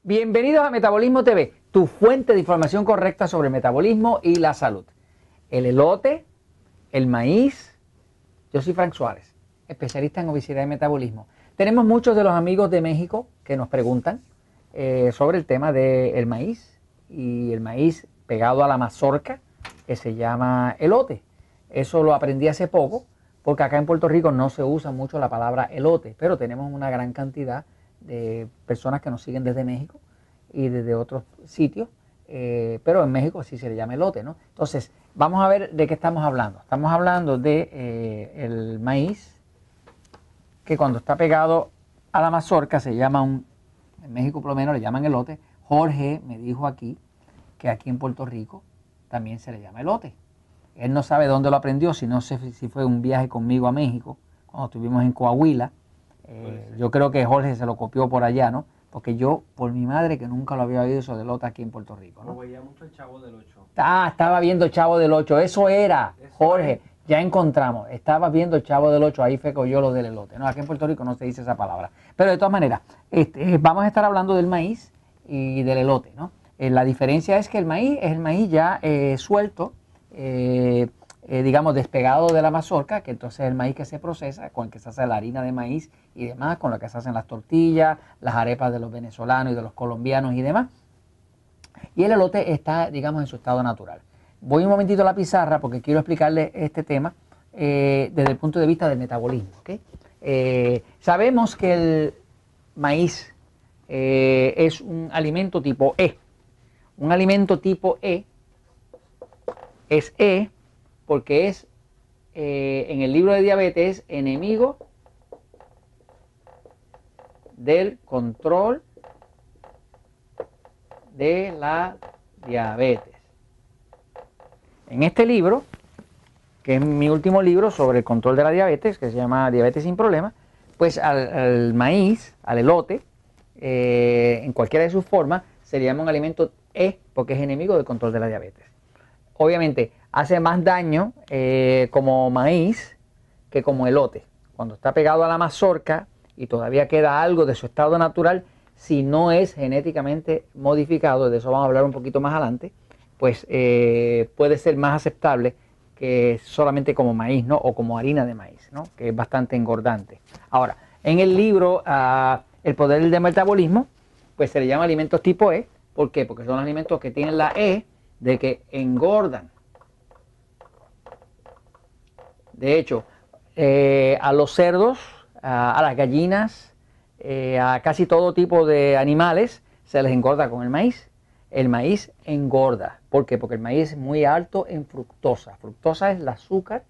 Bienvenidos a Metabolismo TV, tu fuente de información correcta sobre el metabolismo y la salud. El elote, el maíz. Yo soy Frank Suárez, especialista en obesidad y metabolismo. Tenemos muchos de los amigos de México que nos preguntan sobre el tema del maíz y el maíz pegado a la mazorca que se llama elote. Eso lo aprendí hace poco porque acá en Puerto Rico no se usa mucho la palabra elote, pero tenemos una gran cantidad de personas que nos siguen desde México y desde otros sitios, pero en México sí se le llama elote, ¿no? Entonces, vamos a ver de qué estamos hablando. Estamos hablando de el maíz, que cuando está pegado a la mazorca se llama en México por lo menos le llaman elote. Jorge me dijo aquí que aquí en Puerto Rico también se le llama elote. Él no sabe dónde lo aprendió, si no sé si fue un viaje conmigo a México, cuando estuvimos en Coahuila. Yo creo que Jorge se lo copió por allá, ¿no? Porque yo, por mi madre, que nunca lo había oído eso de elote aquí en Puerto Rico, ¿no? Veía mucho el Chavo del 8. Estaba viendo el Chavo del 8, eso era, Jorge, ya encontramos, estaba viendo el Chavo del 8, ahí fue que oyó lo del elote, ¿no? Aquí en Puerto Rico no se dice esa palabra. Pero de todas maneras, vamos a estar hablando del maíz y del elote, ¿no? La diferencia es que el maíz es el maíz ya suelto, digamos, despegado de la mazorca, que entonces es el maíz que se procesa, con el que se hace la harina de maíz y demás, con lo que se hacen las tortillas, las arepas de los venezolanos y de los colombianos y demás. Y el elote está, digamos, en su estado natural. Voy un momentito a la pizarra porque quiero explicarles este tema desde el punto de vista del metabolismo, ¿okay? Sabemos que el maíz es un alimento tipo E. Un alimento tipo E es E porque es, en el libro de diabetes, enemigo del control de la diabetes. En este libro, que es mi último libro sobre el control de la diabetes, que se llama Diabetes sin Problemas, pues al maíz, al elote, en cualquiera de sus formas, se le llama un alimento E porque es enemigo del control de la diabetes. Obviamente hace más daño como maíz que como elote. Cuando está pegado a la mazorca y todavía queda algo de su estado natural, si no es genéticamente modificado, de eso vamos a hablar un poquito más adelante, pues puede ser más aceptable que solamente como maíz, ¿no? O como harina de maíz, ¿no? Que es bastante engordante. Ahora, en el libro El poder del metabolismo, pues se le llama alimentos tipo E. ¿Por qué? Porque son los alimentos que tienen la E de que engordan. De hecho, a los cerdos, a las gallinas, a casi todo tipo de animales se les engorda con el maíz. El maíz engorda. ¿Por qué? Porque el maíz es muy alto en fructosa. Fructosa es el azúcar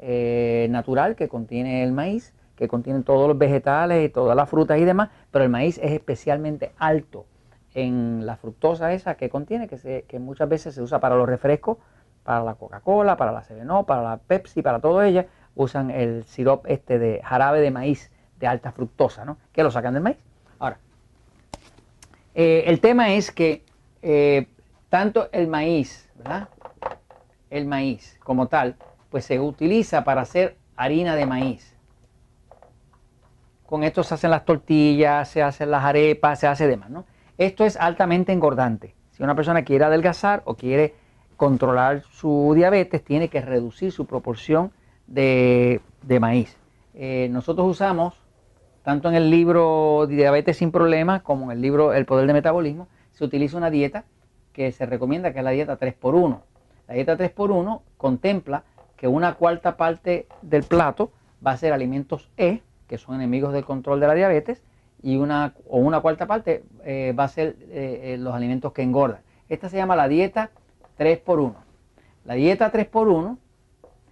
natural que contiene el maíz, que contiene todos los vegetales y todas las frutas y demás, pero el maíz es especialmente alto en la fructosa esa que contiene, que muchas veces se usa para los refrescos, para la Coca-Cola, para la 7up, para la Pepsi, para todo ella, usan el sirope de jarabe de maíz de alta fructosa, ¿no? Que lo sacan del maíz. Ahora, el tema es que tanto el maíz, ¿verdad? El maíz como tal, pues se utiliza para hacer harina de maíz. Con esto se hacen las tortillas, se hacen las arepas, se hace demás, ¿no? Esto es altamente engordante. Si una persona quiere adelgazar o quiere controlar su diabetes, tiene que reducir su proporción de maíz. Nosotros usamos, tanto en el libro Diabetes sin Problemas como en el libro El poder del metabolismo, se utiliza una dieta que se recomienda, que es la dieta 3x1. La dieta 3x1 contempla que una cuarta parte del plato va a ser alimentos E, que son enemigos del control de la diabetes, y una cuarta parte va a ser los alimentos que engordan. Esta se llama la dieta 3x1. La dieta 3x1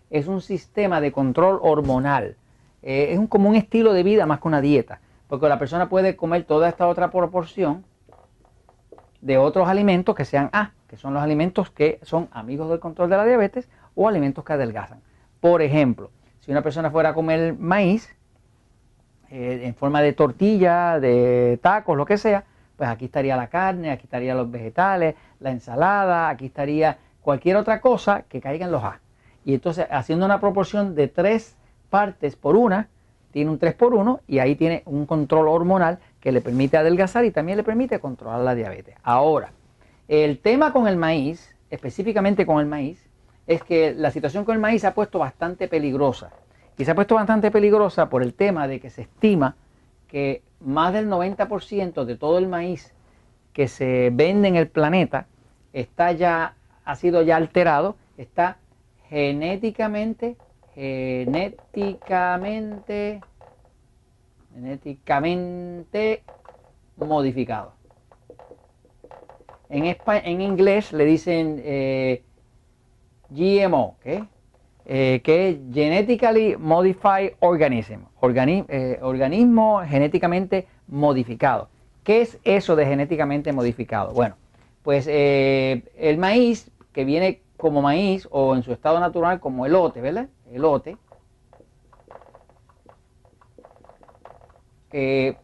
es un sistema de control hormonal. Es como un estilo de vida más que una dieta, porque la persona puede comer toda esta otra proporción de otros alimentos que sean A, que son los alimentos que son amigos del control de la diabetes, o alimentos que adelgazan. Por ejemplo, si una persona fuera a comer maíz en forma de tortilla, de tacos, lo que sea, pues aquí estaría la carne, aquí estarían los vegetales, la ensalada, aquí estaría cualquier otra cosa que caiga en los A. Y entonces, haciendo una proporción de 3 partes por una, tiene un 3x1 y ahí tiene un control hormonal que le permite adelgazar y también le permite controlar la diabetes. Ahora, el tema con el maíz, específicamente con el maíz, es que la situación con el maíz se ha puesto bastante peligrosa. Y se ha puesto bastante peligrosa por el tema de que se estima que más del 90% de todo el maíz que se vende en el planeta ha sido ya alterado, está genéticamente modificado. En inglés le dicen GMO, ¿okay? Que es Genetically Modified Organism, organismo genéticamente modificado. ¿Qué es eso de genéticamente modificado? Bueno, pues el maíz, que viene como maíz o en su estado natural como elote, ¿verdad? Elote,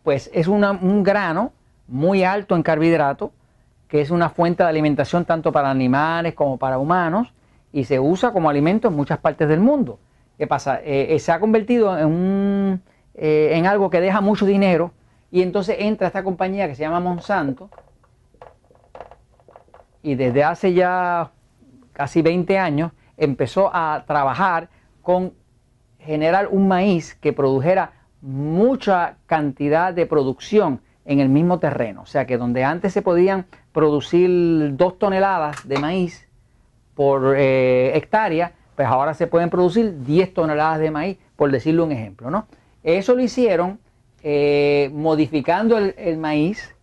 pues es un grano muy alto en carbohidratos, que es una fuente de alimentación tanto para animales como para humanos, y se usa como alimento en muchas partes del mundo. ¿Qué pasa? Se ha convertido en algo que deja mucho dinero, y entonces entra esta compañía que se llama Monsanto, y desde hace ya casi 20 años empezó a trabajar con generar un maíz que produjera mucha cantidad de producción en el mismo terreno. O sea que donde antes se podían producir 2 toneladas de maíz por hectárea, pues ahora se pueden producir 10 toneladas de maíz, por decirle un ejemplo, ¿no? Eso lo hicieron modificando el maíz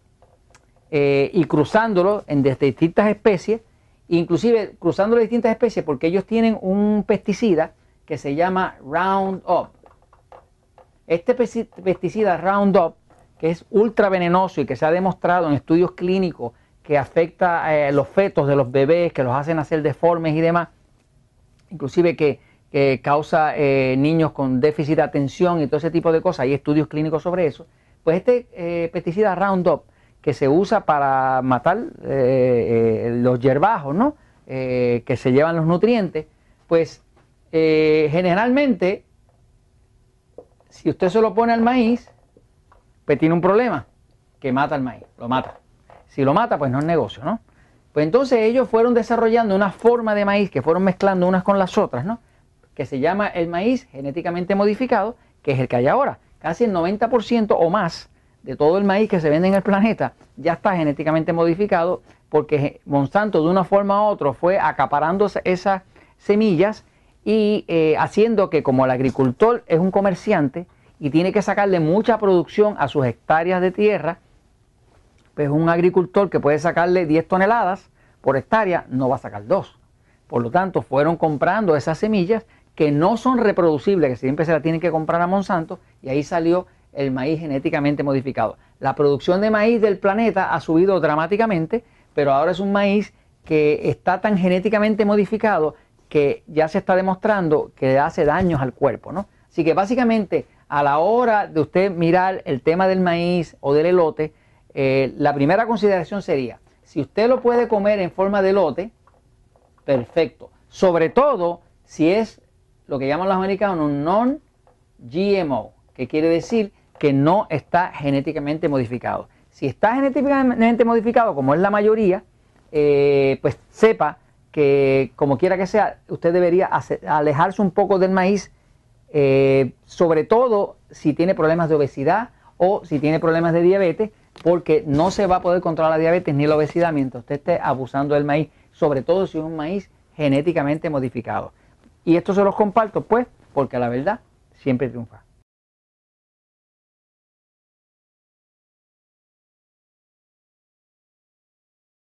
y cruzándolo en distintas especies, inclusive cruzando las distintas especies porque ellos tienen un pesticida que se llama Roundup. Este pesticida Roundup, que es ultra venenoso y que se ha demostrado en estudios clínicos que afecta a los fetos de los bebés, que los hacen nacer deformes y demás, inclusive que causa niños con déficit de atención y todo ese tipo de cosas, hay estudios clínicos sobre eso. Pues este pesticida Roundup, que se usa para matar los hierbajos, ¿no? Que se llevan los nutrientes, pues generalmente, si usted se lo pone al maíz, pues tiene un problema, que mata al maíz, lo mata. Si lo mata, pues no es negocio, ¿no? Pues entonces ellos fueron desarrollando una forma de maíz que fueron mezclando unas con las otras, ¿no? Que se llama el maíz genéticamente modificado, que es el que hay ahora. Casi el 90% o más de todo el maíz que se vende en el planeta ya está genéticamente modificado, porque Monsanto de una forma u otra fue acaparando esas semillas y haciendo que, como el agricultor es un comerciante y tiene que sacarle mucha producción a sus hectáreas de tierra, pues un agricultor que puede sacarle 10 toneladas por hectárea no va a sacar 2. Por lo tanto, fueron comprando esas semillas que no son reproducibles, que siempre se las tienen que comprar a Monsanto, y ahí salió el maíz genéticamente modificado. La producción de maíz del planeta ha subido dramáticamente, pero ahora es un maíz que está tan genéticamente modificado que ya se está demostrando que hace daños al cuerpo, ¿no? Así que básicamente, a la hora de usted mirar el tema del maíz o del elote, la primera consideración sería, si usted lo puede comer en forma de elote, perfecto. Sobre todo si es lo que llaman los americanos un non-GMO, que quiere decir que no está genéticamente modificado. Si está genéticamente modificado, como es la mayoría, pues sepa que, como quiera que sea, usted debería alejarse un poco del maíz, sobre todo si tiene problemas de obesidad o si tiene problemas de diabetes, porque no se va a poder controlar la diabetes ni la obesidad mientras usted esté abusando del maíz, sobre todo si es un maíz genéticamente modificado. Y esto se los comparto, pues, porque la verdad siempre triunfa.